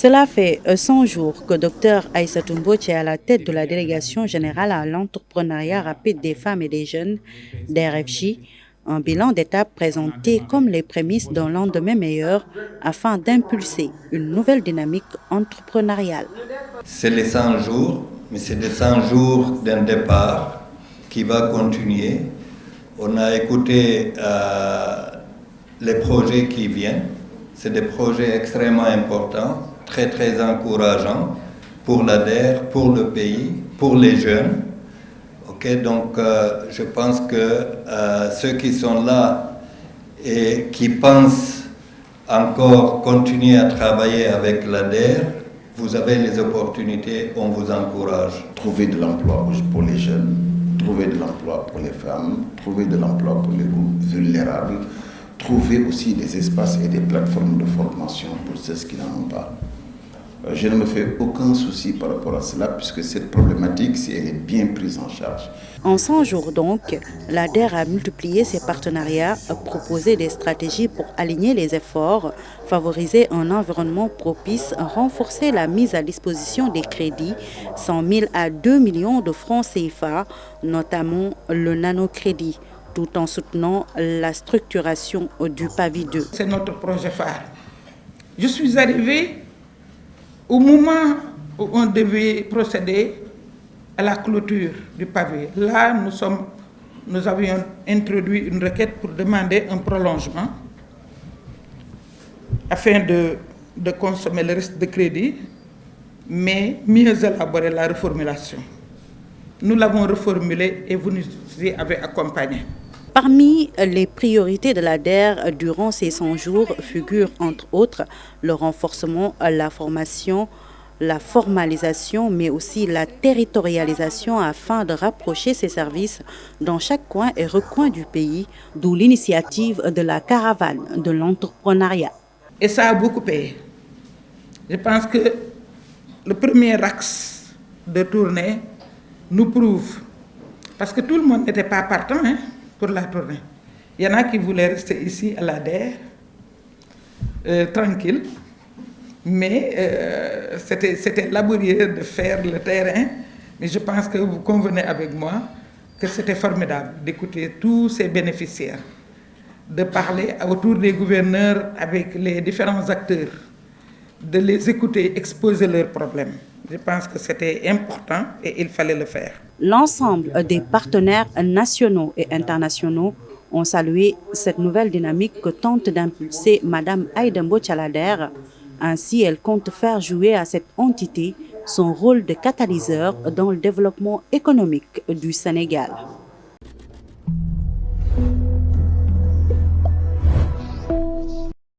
Cela fait 100 jours que Dr Aïssatou Mbodj est à la tête de la délégation générale à l'entrepreneuriat rapide des femmes et des jeunes d'RFJ, un bilan d'étape présenté comme les prémices d'un lendemain meilleur afin d'impulser une nouvelle dynamique entrepreneuriale. C'est les 100 jours, mais c'est les 100 jours d'un départ qui va continuer. On a écouté les projets qui viennent. C'est des projets extrêmement importants, très encourageants pour l'ADER, pour le pays, pour les jeunes. Donc je pense que ceux qui sont là et qui pensent encore continuer à travailler avec l'ADER, vous avez les opportunités, on vous encourage. Trouver de l'emploi pour les jeunes, trouver de l'emploi pour les femmes, trouver de l'emploi pour les groupes vulnérables, trouver aussi des espaces et des plateformes de formation pour ceux qui n'en ont pas. Je ne me fais aucun souci par rapport à cela puisque cette problématique, si elle est bien prise en charge. En 100 jours donc, l'ADER a multiplié ses partenariats, proposé des stratégies pour aligner les efforts, favoriser un environnement propice, renforcer la mise à disposition des crédits, 100 000 à 2 millions de francs CFA, notamment le nanocrédit, tout en soutenant la structuration du PAVI 2. C'est notre projet phare. Je suis arrivée au moment où on devait procéder à la clôture du pavé. Là, nous avions introduit une requête pour demander un prolongement afin de consommer le reste de crédit, mais mieux élaborer la reformulation. Nous l'avons reformulée et vous nous y avez accompagnés. Parmi les priorités de l'ADER durant ces 100 jours figurent entre autres le renforcement, la formation, la formalisation, mais aussi la territorialisation afin de rapprocher ces services dans chaque coin et recoin du pays, d'où l'initiative de la caravane de l'entrepreneuriat. Et ça a beaucoup payé. Je pense que le premier axe de tournée nous prouve, parce que tout le monde n'était pas partant pour la tournée. Il y en a qui voulaient rester ici à l'ADER, tranquille, mais c'était laborieux de faire le terrain. Mais je pense que vous convenez avec moi que c'était formidable d'écouter tous ces bénéficiaires, de parler autour des gouverneurs avec les différents acteurs, de les écouter, exposer leurs problèmes. Je pense que c'était important et il fallait le faire. L'ensemble des partenaires nationaux et internationaux ont salué cette nouvelle dynamique que tente d'impulser Mme Aïda Mbodj à l'ADER. Ainsi, elle compte faire jouer à cette entité son rôle de catalyseur dans le développement économique du Sénégal.